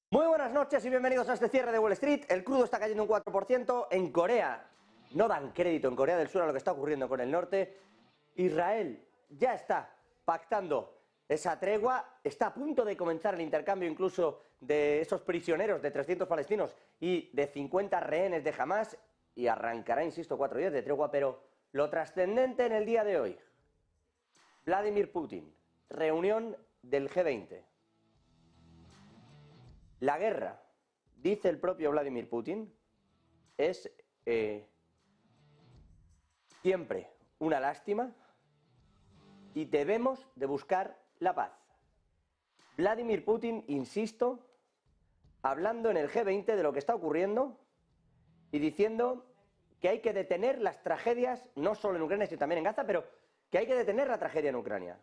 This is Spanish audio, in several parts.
Muy buenas noches y bienvenidos a este cierre de Wall Street. El crudo está cayendo un 4%. En Corea no dan crédito, en Corea del Sur, a lo que está ocurriendo con el norte. Israel ya está pactando esa tregua, está a punto de comenzar el intercambio incluso de esos prisioneros de 300 palestinos y de 50 rehenes de Hamas, y arrancará, insisto, 4 días de tregua. Pero lo trascendente en el día de hoy: Vladimir Putin, reunión del G20. La guerra, dice el propio Vladimir Putin, es siempre una lástima y debemos de buscar la paz. Vladimir Putin, insisto, hablando en el G20 de lo que está ocurriendo y diciendo que hay que detener las tragedias, no solo en Ucrania, sino también en Gaza, pero que hay que detener la tragedia en Ucrania.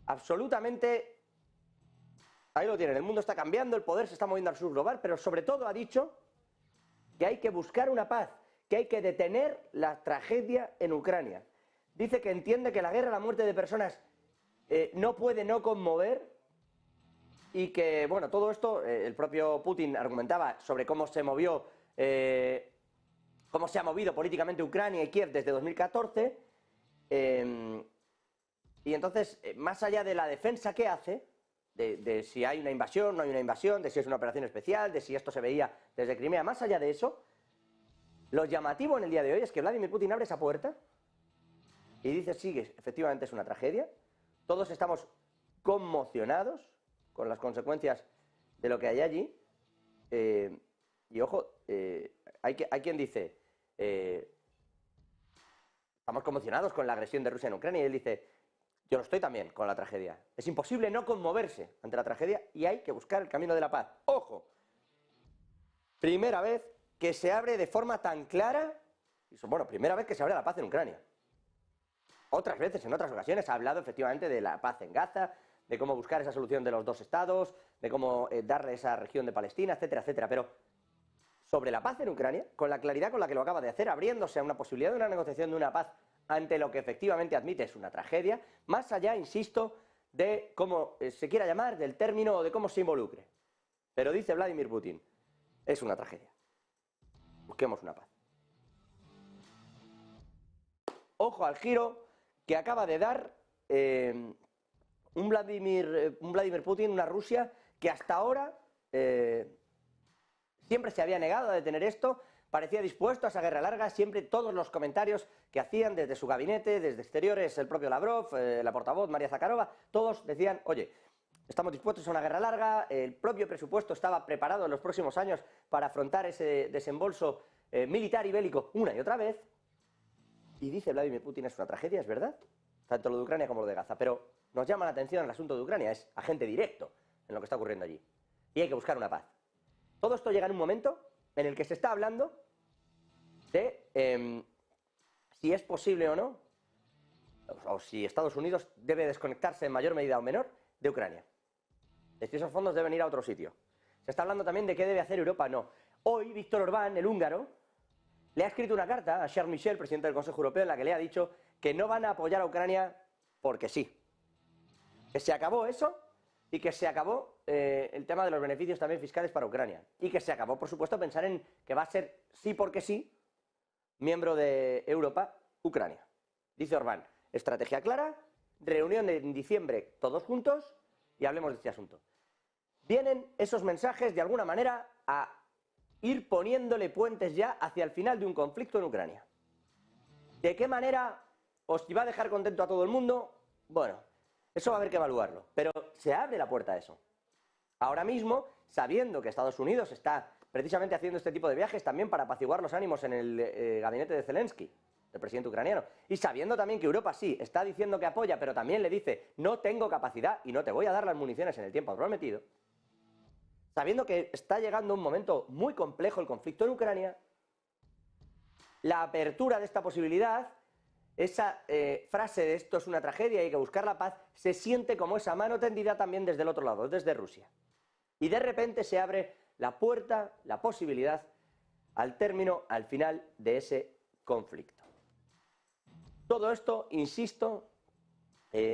Absolutamente. Ahí lo tienen, el mundo está cambiando, el poder se está moviendo al sur global, pero sobre todo ha dicho que hay que buscar una paz, que hay que detener la tragedia en Ucrania. Dice que entiende que la guerra, la muerte de personas no puede no conmover, y que, bueno, todo esto, el propio Putin argumentaba sobre cómo se movió, cómo se ha movido políticamente Ucrania y Kiev desde 2014, y entonces, más allá de la defensa que hace, de si hay una invasión, no hay una invasión, de si es una operación especial, de si esto se veía desde Crimea, más allá de eso, lo llamativo en el día de hoy es que Vladimir Putin abre esa puerta y dice: sí, efectivamente es una tragedia, todos estamos conmocionados con las consecuencias de lo que hay allí, y ojo, hay quien dice, estamos conmocionados con la agresión de Rusia en Ucrania, y él dice: yo lo estoy también con la tragedia. Es imposible no conmoverse ante la tragedia y hay que buscar el camino de la paz. ¡Ojo! Primera vez que se abre de forma tan clara, bueno, primera vez que se abre la paz en Ucrania. Otras veces, en otras ocasiones, ha hablado efectivamente de la paz en Gaza, de cómo buscar esa solución de los dos estados, de cómo darle esa región de Palestina, etcétera, etcétera. Pero sobre la paz en Ucrania, con la claridad con la que lo acaba de hacer, abriéndose a una posibilidad de una negociación de una paz ante lo que efectivamente admite es una tragedia, más allá, insisto, de cómo se quiera llamar, del término o de cómo se involucre. Pero dice Vladimir Putin: es una tragedia. Busquemos una paz. Ojo al giro que acaba de dar un Vladimir Putin, una Rusia que hasta ahora siempre se había negado a detener esto, parecía dispuesto a esa guerra larga. Siempre todos los comentarios que hacían desde su gabinete, desde exteriores, el propio Lavrov, la portavoz María Zakharova, todos decían: oye, estamos dispuestos a una guerra larga. El propio presupuesto estaba preparado en los próximos años para afrontar ese desembolso militar y bélico una y otra vez. Y dice Vladimir Putin: es una tragedia, es verdad, tanto lo de Ucrania como lo de Gaza, pero nos llama la atención el asunto de Ucrania, es agente directo en lo que está ocurriendo allí, y hay que buscar una paz. Todo esto llega en un momento en el que se está hablando de si es posible o no, o si Estados Unidos debe desconectarse en mayor medida o menor de Ucrania. Es decir, esos fondos deben ir a otro sitio. Se está hablando también de qué debe hacer Europa, no. Hoy Viktor Orbán, el húngaro, le ha escrito una carta a Charles Michel, presidente del Consejo Europeo, en la que le ha dicho que no van a apoyar a Ucrania porque sí. Que se acabó eso, y que se acabó el tema de los beneficios también fiscales para Ucrania. Y que se acabó, por supuesto, pensar en que va a ser sí porque sí miembro de Europa, Ucrania. Dice Orbán: estrategia clara, reunión en diciembre todos juntos y hablemos de este asunto. Vienen esos mensajes de alguna manera a ir poniéndole puentes ya hacia el final de un conflicto en Ucrania. ¿De qué manera os va a dejar contento a todo el mundo? Bueno, eso va a haber que evaluarlo, pero se abre la puerta a eso. Ahora mismo, sabiendo que Estados Unidos está precisamente haciendo este tipo de viajes también para apaciguar los ánimos en el gabinete de Zelensky, el presidente ucraniano, y sabiendo también que Europa sí está diciendo que apoya, pero también le dice: no tengo capacidad y no te voy a dar las municiones en el tiempo prometido, sabiendo que está llegando un momento muy complejo el conflicto en Ucrania, la apertura de esta posibilidad, esa frase de esto es una tragedia y hay que buscar la paz, se siente como esa mano tendida también desde el otro lado, desde Rusia. Y de repente se abre la puerta, la posibilidad al término, al final de ese conflicto. Todo esto, insisto,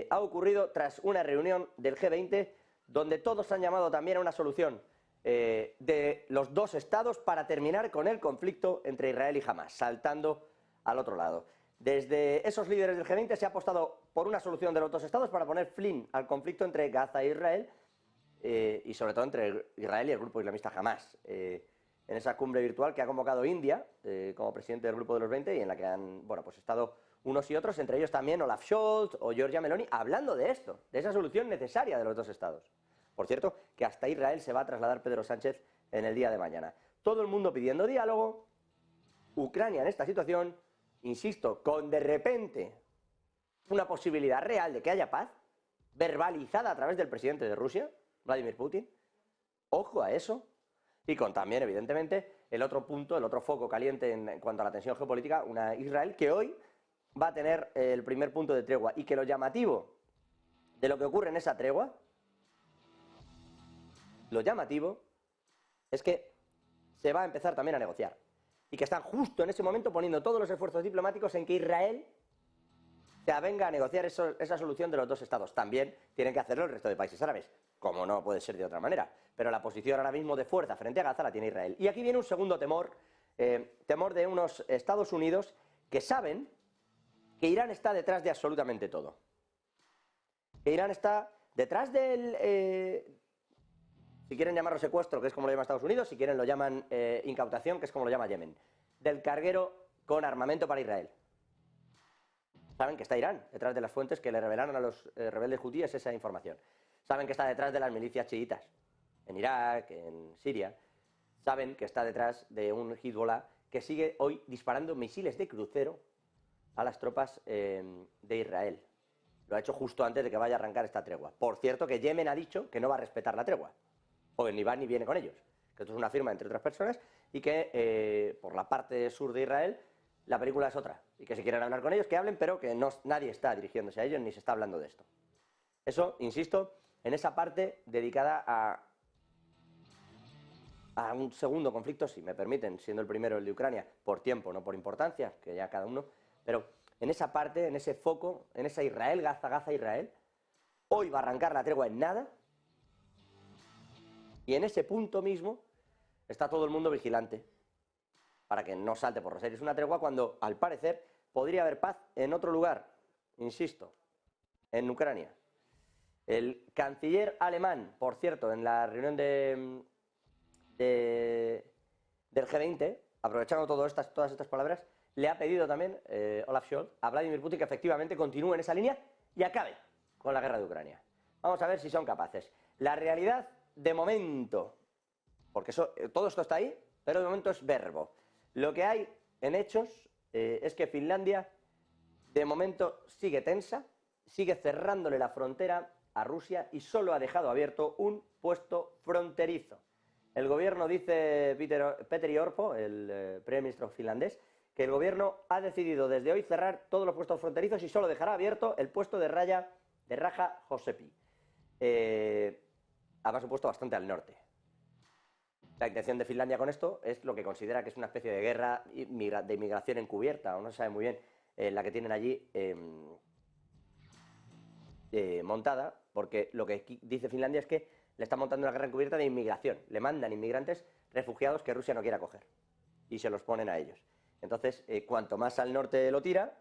ha ocurrido tras una reunión del G20 donde todos han llamado también a una solución de los dos estados para terminar con el conflicto entre Israel y Hamás, saltando al otro lado. Desde esos líderes del G20 se ha apostado por una solución de los dos estados para poner fin al conflicto entre Gaza e Israel y sobre todo entre Israel y el grupo islamista Hamás. En esa cumbre virtual que ha convocado India como presidente del grupo de los 20 y en la que han pues estado unos y otros, entre ellos también Olaf Scholz o Giorgia Meloni, hablando de esto, de esa solución necesaria de los dos estados. Por cierto, que hasta Israel se va a trasladar Pedro Sánchez en el día de mañana. Todo el mundo pidiendo diálogo, Ucrania en esta situación, insisto, con de repente una posibilidad real de que haya paz, verbalizada a través del presidente de Rusia, Vladimir Putin, ojo a eso, y con también, evidentemente, el otro punto, el otro foco caliente en cuanto a la tensión geopolítica, una Israel que hoy va a tener el primer punto de tregua, y que lo llamativo de lo que ocurre en esa tregua, lo llamativo es que se va a empezar también a negociar, y que están justo en ese momento poniendo todos los esfuerzos diplomáticos en que Israel se avenga a negociar esa solución de los dos estados. También tienen que hacerlo el resto de países árabes, como no puede ser de otra manera. Pero la posición ahora mismo de fuerza frente a Gaza la tiene Israel. Y aquí viene un segundo temor, temor de unos Estados Unidos que saben que Irán está detrás de absolutamente todo. Que Irán está detrás del, si quieren llamarlo secuestro, que es como lo llama Estados Unidos, si quieren lo llaman incautación, que es como lo llama Yemen, del carguero con armamento para Israel. Saben que está Irán detrás de las fuentes que le revelaron a los rebeldes hutíes esa información. Saben que está detrás de las milicias chiitas, en Irak, en Siria. Saben que está detrás de un Hezbollah que sigue hoy disparando misiles de crucero a las tropas de Israel. Lo ha hecho justo antes de que vaya a arrancar esta tregua. Por cierto, que Yemen ha dicho que no va a respetar la tregua, o ni va ni viene con ellos. Que esto es una firma entre otras personas y que por la parte sur de Israel la película es otra, y que si quieren hablar con ellos, que hablen, pero que nadie está dirigiéndose a ellos ni se está hablando de esto. Eso, insisto, en esa parte dedicada a un segundo conflicto, si me permiten, siendo el primero el de Ucrania, por tiempo, no por importancia, que ya cada uno, pero en esa parte, en ese foco, en esa Israel, Gaza, Israel, hoy va a arrancar la tregua en nada, y en ese punto mismo está todo el mundo vigilante, para que no salte por los aires una tregua cuando, al parecer, podría haber paz en otro lugar, insisto, en Ucrania. El canciller alemán, por cierto, en la reunión del G20, aprovechando todas estas palabras, le ha pedido también, Olaf Scholz, a Vladimir Putin que efectivamente continúe en esa línea y acabe con la guerra de Ucrania. Vamos a ver si son capaces. La realidad, de momento, porque todo esto está ahí, pero de momento es verbo. Lo que hay en hechos es que Finlandia, de momento, sigue tensa, sigue cerrándole la frontera a Rusia y solo ha dejado abierto un puesto fronterizo. El gobierno, dice Petteri Orpo, el primer ministro finlandés, que el gobierno ha decidido desde hoy cerrar todos los puestos fronterizos y solo dejará abierto el puesto de Raja-Jooseppi. Además, un puesto bastante al norte. La intención de Finlandia con esto es lo que considera que es una especie de guerra de inmigración encubierta, o no se sabe muy bien la que tienen allí montada, porque lo que dice Finlandia es que le están montando una guerra encubierta de inmigración. Le mandan inmigrantes refugiados que Rusia no quiere acoger y se los ponen a ellos. Entonces, cuanto más al norte lo tira,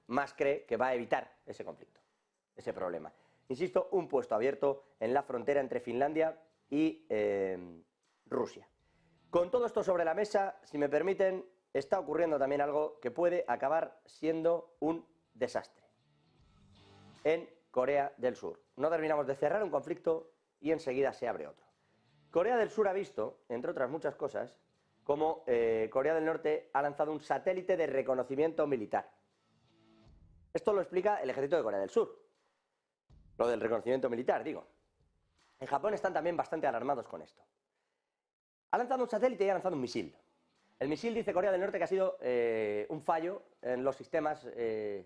más cree que va a evitar ese conflicto, ese problema. Insisto, un puesto abierto en la frontera entre Finlandia y Rusia. Con todo esto sobre la mesa, si me permiten, está ocurriendo también algo que puede acabar siendo un desastre en Corea del Sur. No terminamos de cerrar un conflicto y enseguida se abre otro. Corea del Sur ha visto, entre otras muchas cosas, cómo Corea del Norte ha lanzado un satélite de reconocimiento militar. Esto lo explica el ejército de Corea del Sur. Lo del reconocimiento militar, digo. En Japón están también bastante alarmados con esto. Ha lanzado un satélite y ha lanzado un misil. El misil, dice Corea del Norte, que ha sido un fallo en los sistemas de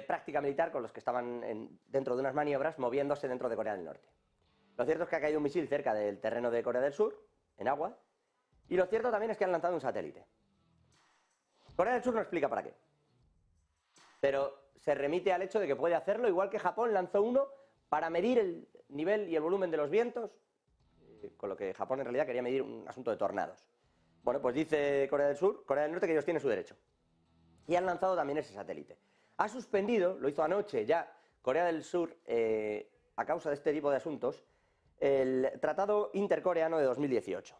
práctica militar con los que estaban dentro de unas maniobras moviéndose dentro de Corea del Norte. Lo cierto es que ha caído un misil cerca del terreno de Corea del Sur, en agua, y lo cierto también es que han lanzado un satélite. Corea del Sur no explica para qué, pero se remite al hecho de que puede hacerlo, igual que Japón lanzó uno para medir el nivel y el volumen de los vientos, con lo que Japón en realidad quería medir un asunto de tornados. Bueno, pues dice Corea del Norte que ellos tienen su derecho. Y han lanzado también ese satélite. Ha suspendido, lo hizo anoche ya Corea del Sur, a causa de este tipo de asuntos, el Tratado Intercoreano de 2018.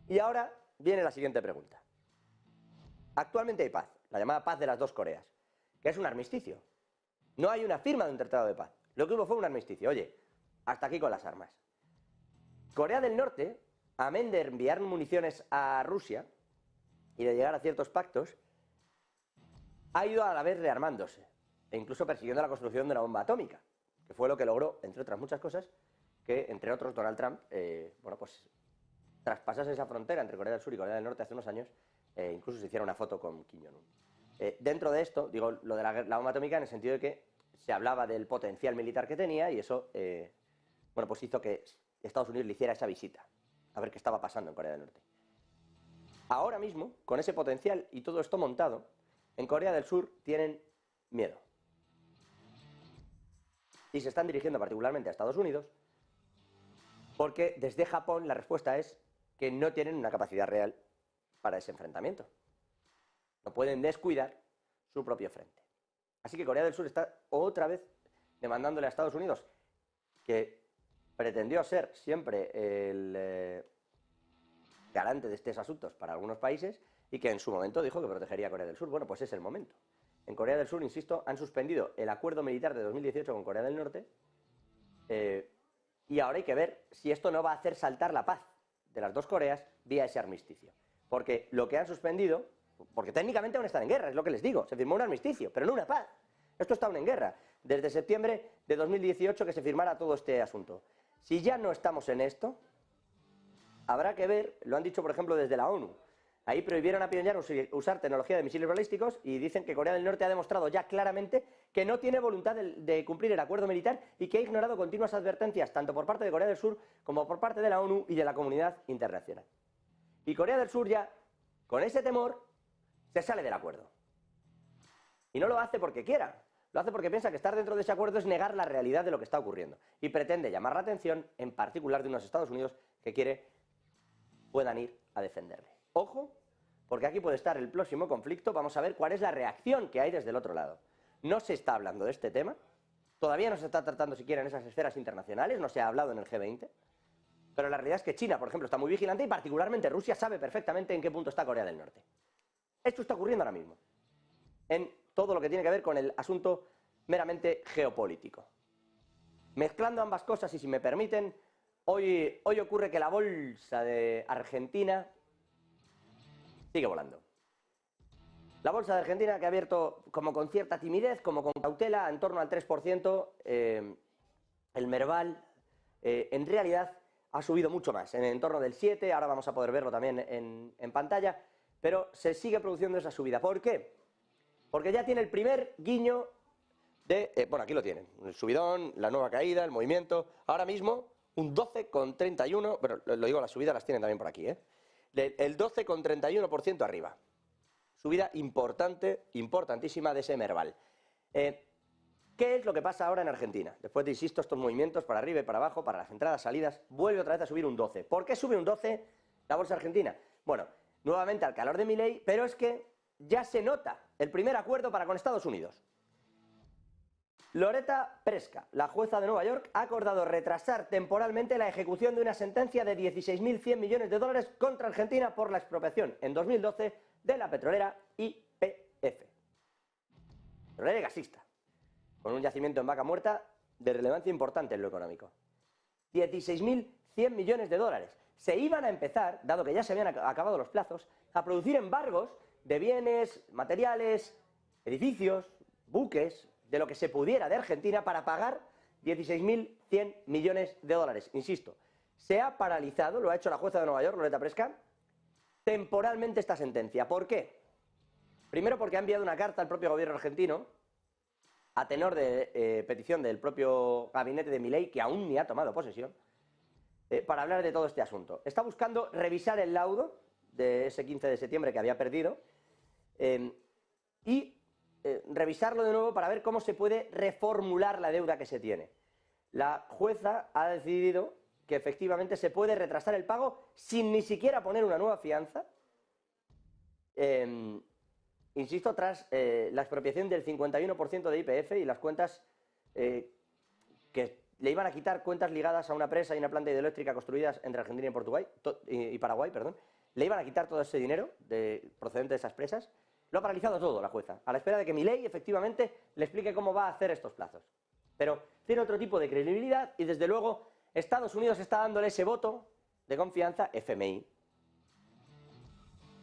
Y ahora viene la siguiente pregunta. Actualmente hay paz, la llamada paz de las dos Coreas, que es un armisticio. No hay una firma de un tratado de paz. Lo que hubo fue un armisticio. Oye, hasta aquí con las armas. Corea del Norte, amén de enviar municiones a Rusia y de llegar a ciertos pactos, ha ido a la vez rearmándose e incluso persiguiendo la construcción de una bomba atómica, que fue lo que logró, entre otras muchas cosas, que, entre otros, Donald Trump, bueno, pues traspasase esa frontera entre Corea del Sur y Corea del Norte hace unos años, incluso se hiciera una foto con Kim Jong-un. Dentro de esto, digo lo de la bomba atómica en el sentido de que se hablaba del potencial militar que tenía y eso, bueno, pues hizo que Estados Unidos le hiciera esa visita, a ver qué estaba pasando en Corea del Norte. Ahora mismo, con ese potencial y todo esto montado, en Corea del Sur tienen miedo. Y se están dirigiendo particularmente a Estados Unidos, porque desde Japón la respuesta es que no tienen una capacidad real para ese enfrentamiento. No pueden descuidar su propio frente. Así que Corea del Sur está otra vez demandándole a Estados Unidos, que pretendió ser siempre el garante de estos asuntos para algunos países y que en su momento dijo que protegería a Corea del Sur. Bueno, pues es el momento. En Corea del Sur, insisto, han suspendido el acuerdo militar de 2018 con Corea del Norte y ahora hay que ver si esto no va a hacer saltar la paz de las dos Coreas vía ese armisticio. Porque lo que han suspendido, porque técnicamente aún están en guerra, es lo que les digo, se firmó un armisticio, pero no una paz. Esto está aún en guerra, desde septiembre de 2018 que se firmara todo este asunto. Si ya no estamos en esto, habrá que ver, lo han dicho por ejemplo desde la ONU, ahí prohibieron a Pyongyang usar tecnología de misiles balísticos y dicen que Corea del Norte ha demostrado ya claramente que no tiene voluntad de cumplir el acuerdo militar y que ha ignorado continuas advertencias tanto por parte de Corea del Sur como por parte de la ONU y de la comunidad internacional. Y Corea del Sur ya, con ese temor, se sale del acuerdo. Y no lo hace porque quiera, lo hace porque piensa que estar dentro de ese acuerdo es negar la realidad de lo que está ocurriendo. Y pretende llamar la atención, en particular de unos Estados Unidos que puedan ir a defenderle. Ojo, porque aquí puede estar el próximo conflicto, vamos a ver cuál es la reacción que hay desde el otro lado. No se está hablando de este tema, todavía no se está tratando siquiera en esas esferas internacionales, no se ha hablado en el G20, pero la realidad es que China, por ejemplo, está muy vigilante y particularmente Rusia sabe perfectamente en qué punto está Corea del Norte. Esto está ocurriendo ahora mismo, en todo lo que tiene que ver con el asunto meramente geopolítico. Mezclando ambas cosas, y si me permiten, hoy ocurre que la bolsa de Argentina sigue volando. La bolsa de Argentina, que ha abierto como con cierta timidez, como con cautela, en torno al 3%, el Merval, en realidad ha subido mucho más, en torno del 7%, ahora vamos a poder verlo también en pantalla, pero se sigue produciendo esa subida. ¿Por qué? Porque ya tiene el primer guiño de, bueno, aquí lo tienen, el subidón, la nueva caída, el movimiento, ahora mismo un 12,31%, bueno, lo digo, las subidas las tienen también por aquí, el 12,31% arriba. Subida importante, importantísima de ese Merval. ¿Qué es lo que pasa ahora en Argentina? Después de, insisto, estos movimientos para arriba y para abajo, para las entradas, salidas, vuelve otra vez a subir un 12%. ¿Por qué sube un 12% la bolsa argentina? Bueno, nuevamente al calor de Milei, pero es que ya se nota el primer acuerdo para con Estados Unidos. Loretta Preska, la jueza de Nueva York, ha acordado retrasar temporalmente la ejecución de una sentencia de 16.100 millones de dólares contra Argentina por la expropiación en 2012 de la petrolera YPF. Petrolera y gasista, con un yacimiento en Vaca Muerta de relevancia importante en lo económico. 16.100 millones de dólares. Se iban a empezar, dado que ya se habían acabado los plazos, a producir embargos de bienes, materiales, edificios, buques, de lo que se pudiera de Argentina para pagar 16.100 millones de dólares. Insisto, se ha paralizado, lo ha hecho la jueza de Nueva York, Loretta Preska, temporalmente esta sentencia. ¿Por qué? Primero porque ha enviado una carta al propio gobierno argentino, a tenor de petición del propio gabinete de Milei, que aún ni ha tomado posesión, para hablar de todo este asunto. Está buscando revisar el laudo de ese 15 de septiembre que había perdido y revisarlo de nuevo para ver cómo se puede reformular la deuda que se tiene. La jueza ha decidido que efectivamente se puede retrasar el pago sin ni siquiera poner una nueva fianza, insisto, tras la expropiación del 51% de YPF y las cuentas que le iban a quitar, cuentas ligadas a una presa y una planta hidroeléctrica construidas entre Argentina y Paraguay, perdón. Le iban a quitar todo ese dinero procedente de esas presas. Lo ha paralizado todo la jueza, a la espera de que Milei efectivamente le explique cómo va a hacer estos plazos. Pero tiene otro tipo de credibilidad y desde luego Estados Unidos está dándole ese voto de confianza, FMI,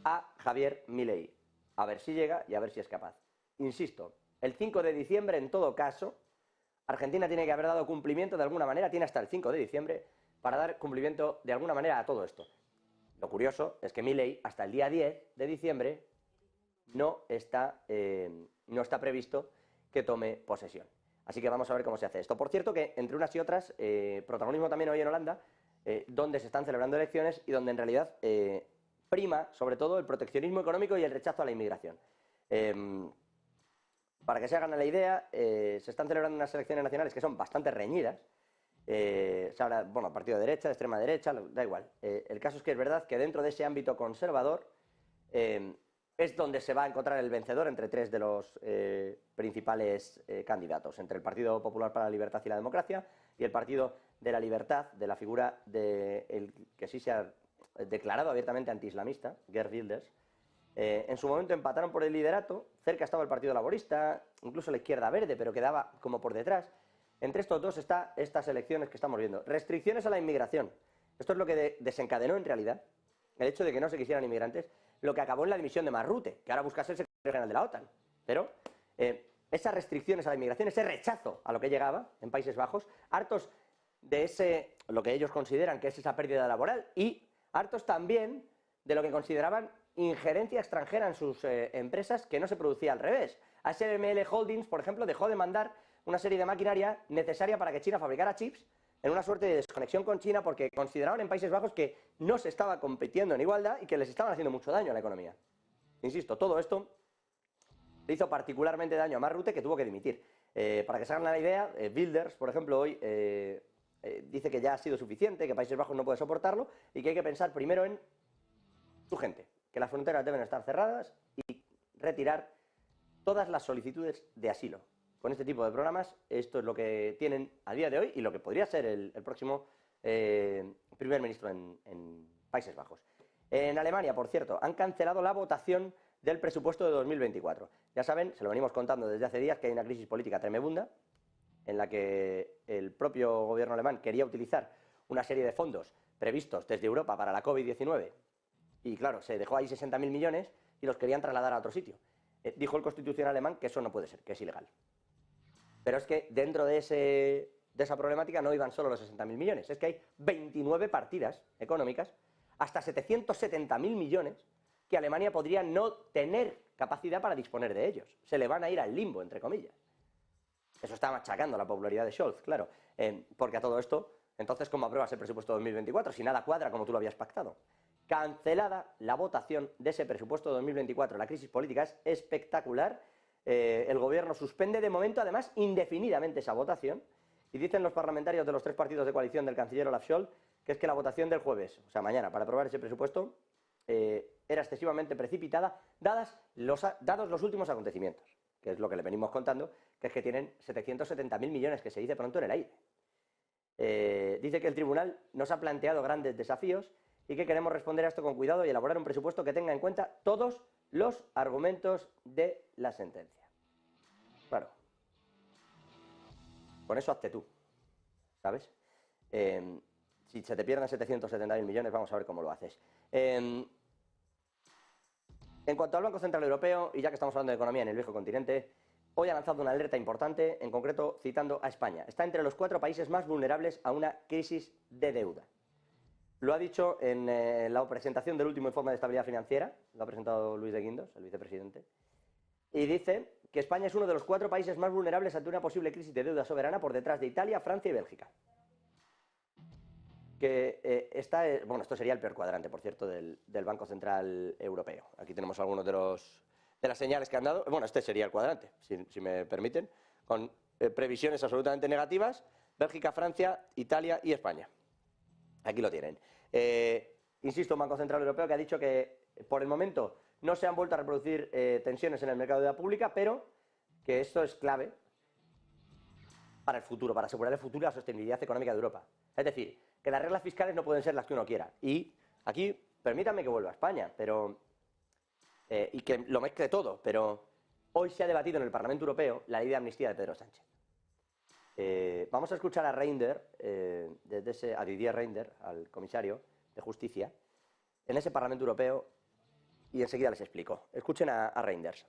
a Javier Milei. A ver si llega y a ver si es capaz. Insisto, el 5 de diciembre en todo caso, Argentina tiene que haber dado cumplimiento de alguna manera, tiene hasta el 5 de diciembre para dar cumplimiento de alguna manera a todo esto. Lo curioso es que Milei hasta el día 10 de diciembre no está previsto que tome posesión. Así que vamos a ver cómo se hace esto. Por cierto que, entre unas y otras, protagonismo también hoy en Holanda, donde se están celebrando elecciones y donde en realidad prima, sobre todo, el proteccionismo económico y el rechazo a la inmigración. Para que se hagan la idea, se están celebrando unas elecciones nacionales que son bastante reñidas. Se habla, bueno, partido de derecha, de extrema derecha, da igual. El caso es que es verdad que dentro de ese ámbito conservador es donde se va a encontrar el vencedor entre tres de los principales candidatos, entre el Partido Popular para la Libertad y la Democracia y el Partido de la Libertad, de la figura del que sí se ha declarado abiertamente antiislamista, Geert Wilders. En su momento empataron por el liderato, cerca estaba el Partido Laborista, incluso la Izquierda Verde, pero quedaba como por detrás. Entre estos dos está estas elecciones que estamos viendo. Restricciones a la inmigración. Esto es lo que desencadenó en realidad el hecho de que no se quisieran inmigrantes, lo que acabó en la dimisión de Mark Rutte, que ahora busca ser secretario general de la OTAN. Pero esas restricciones a la inmigración, ese rechazo a lo que llegaba en Países Bajos, hartos de lo que ellos consideran que es esa pérdida laboral y hartos también de lo que consideraban injerencia extranjera en sus empresas, que no se producía al revés. ASML Holdings, por ejemplo, dejó de mandar una serie de maquinaria necesaria para que China fabricara chips en una suerte de desconexión con China porque consideraban en Países Bajos que no se estaba compitiendo en igualdad y que les estaban haciendo mucho daño a la economía. Insisto, todo esto le hizo particularmente daño a Mark Rutte, que tuvo que dimitir. Para que se hagan la idea, Wilders, por ejemplo, hoy dice que ya ha sido suficiente, que Países Bajos no puede soportarlo y que hay que pensar primero en su gente, que las fronteras deben estar cerradas y retirar todas las solicitudes de asilo. Con este tipo de programas, esto es lo que tienen a día de hoy y lo que podría ser el próximo primer ministro en Países Bajos. En Alemania, por cierto, han cancelado la votación del presupuesto de 2024. Ya saben, se lo venimos contando desde hace días, que hay una crisis política tremenda en la que el propio gobierno alemán quería utilizar una serie de fondos previstos desde Europa para la COVID-19 y, claro, se dejó ahí 60.000 millones y los querían trasladar a otro sitio. Dijo el Constitucional alemán que eso no puede ser, que es ilegal. Pero es que dentro de esa problemática no iban solo los 60.000 millones, es que hay 29 partidas económicas, hasta 770.000 millones, que Alemania podría no tener capacidad para disponer de ellos. Se le van a ir al limbo, entre comillas. Eso está machacando la popularidad de Scholz, claro, porque a todo esto, entonces, ¿cómo apruebas el presupuesto 2024 si nada cuadra como tú lo habías pactado? Cancelada la votación de ese presupuesto 2024. La crisis política es espectacular. El gobierno suspende de momento, además, indefinidamente esa votación. Y dicen los parlamentarios de los tres partidos de coalición del canciller Olaf Scholz que es que la votación del jueves, o sea, mañana, para aprobar ese presupuesto, era excesivamente precipitada, dados los últimos acontecimientos, que es lo que le venimos contando, que es que tienen 770.000 millones, que se dice pronto en el aire. Dice que el tribunal nos ha planteado grandes desafíos y que queremos responder a esto con cuidado y elaborar un presupuesto que tenga en cuenta todos los argumentos de la sentencia. Claro. Con eso hazte tú, ¿sabes? Si se te pierden 770.000 millones, vamos a ver cómo lo haces. En cuanto al Banco Central Europeo, y ya que estamos hablando de economía en el viejo continente, hoy ha lanzado una alerta importante, en concreto citando a España. Está entre los 4 países más vulnerables a una crisis de deuda. Lo ha dicho en la presentación del último informe de estabilidad financiera, lo ha presentado Luis de Guindos, el vicepresidente, y dice que España es uno de los 4 países más vulnerables ante una posible crisis de deuda soberana por detrás de Italia, Francia y Bélgica. Bueno, esto sería el peor cuadrante, por cierto, del Banco Central Europeo. Aquí tenemos algunos de los de las señales que han dado. Bueno, este sería el cuadrante, si me permiten, con previsiones absolutamente negativas: Bélgica, Francia, Italia y España. Aquí lo tienen. Insisto, un Banco Central Europeo que ha dicho que por el momento no se han vuelto a reproducir tensiones en el mercado de deuda pública, pero que esto es clave para el futuro, para asegurar el futuro y la sostenibilidad económica de Europa. Es decir, que las reglas fiscales no pueden ser las que uno quiera. Y aquí, permítanme que vuelva a España, y que lo mezcle todo, pero hoy se ha debatido en el Parlamento Europeo la ley de amnistía de Pedro Sánchez. Vamos a escuchar a a Didier Reynders, al comisario de Justicia, en ese Parlamento Europeo, y enseguida les explico. Escuchen a Reynders.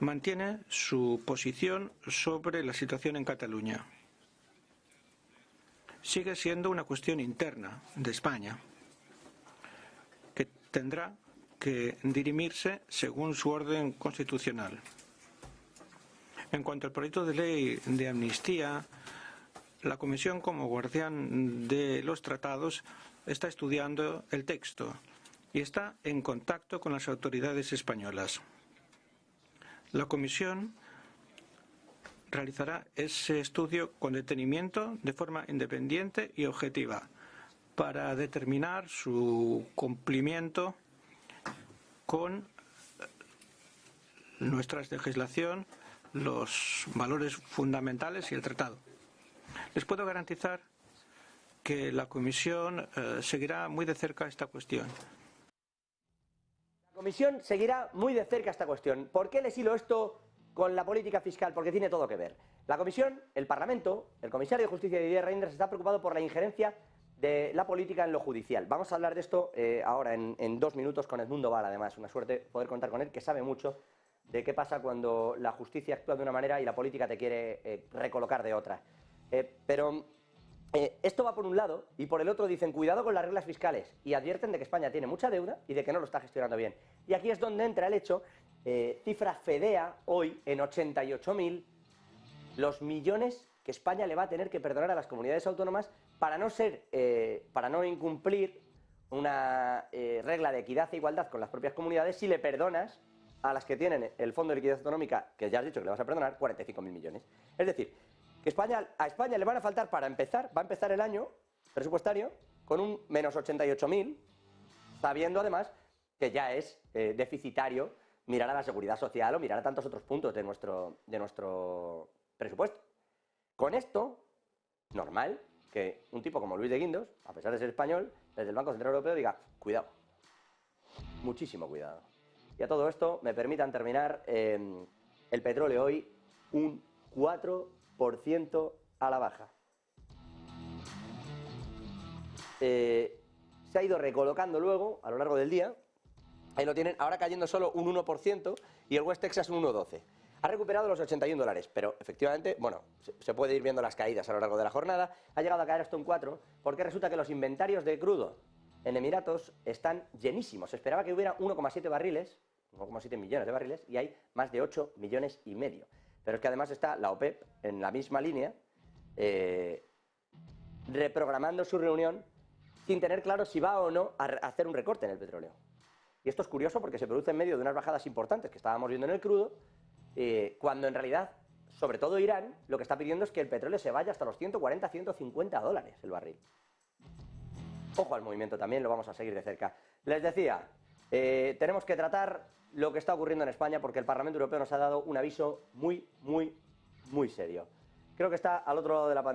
Mantiene su posición sobre la situación en Cataluña. Sigue siendo una cuestión interna de España, que tendrá que dirimirse según su orden constitucional. En cuanto al proyecto de ley de amnistía, la Comisión, como guardián de los tratados, está estudiando el texto y está en contacto con las autoridades españolas. La Comisión realizará ese estudio con detenimiento, de forma independiente y objetiva, para determinar su cumplimiento con nuestra legislación, los valores fundamentales y el tratado. Les puedo garantizar que la Comisión seguirá muy de cerca esta cuestión. La Comisión seguirá muy de cerca esta cuestión. ¿Por qué les hilo esto con la política fiscal? Porque tiene todo que ver. La Comisión, el Parlamento, el comisario de Justicia Didier Reynders está preocupado por la injerencia de la política en lo judicial. Vamos a hablar de esto ahora en 2 minutos con Edmundo Val, además. Una suerte poder contar con él, que sabe mucho de qué pasa cuando la justicia actúa de una manera y la política te quiere recolocar de otra. Esto va por un lado, y por el otro dicen cuidado con las reglas fiscales, y advierten de que España tiene mucha deuda y de que no lo está gestionando bien. Y aquí es donde entra el hecho, cifra Fedea hoy en 88.000 los millones que España le va a tener que perdonar a las comunidades autónomas para no incumplir una regla de equidad e igualdad con las propias comunidades si le perdonas a las que tienen el Fondo de Liquidez Autonómica, que ya has dicho que le vas a perdonar, 45.000 millones. Es decir, que a España le van a faltar va a empezar el año presupuestario con un menos 88.000, sabiendo además que ya es deficitario mirar a la seguridad social o mirar a tantos otros puntos de nuestro presupuesto. Con esto, normal que un tipo como Luis de Guindos, a pesar de ser español, desde el Banco Central Europeo diga, cuidado, muchísimo cuidado. Y a todo esto me permitan terminar, el petróleo hoy un 4% a la baja. Se ha ido recolocando luego a lo largo del día. Ahí lo tienen, ahora cayendo solo un 1% y el West Texas un 1,12. Ha recuperado los $81, pero efectivamente, bueno, se puede ir viendo las caídas a lo largo de la jornada. Ha llegado a caer hasta un 4 porque resulta que los inventarios de crudo en Emiratos están llenísimos. Se esperaba que hubiera 1,7 barriles, 1,7 millones de barriles, y hay más de 8,5 millones. Pero es que además está la OPEP en la misma línea, reprogramando su reunión sin tener claro si va o no a hacer un recorte en el petróleo. Y esto es curioso porque se produce en medio de unas bajadas importantes que estábamos viendo en el crudo, cuando en realidad, sobre todo Irán, lo que está pidiendo es que el petróleo se vaya hasta los 140, 150 dólares el barril. Ojo al movimiento también, lo vamos a seguir de cerca. Les decía, tenemos que tratar lo que está ocurriendo en España porque el Parlamento Europeo nos ha dado un aviso muy, muy, muy serio. Creo que está al otro lado de la pantalla.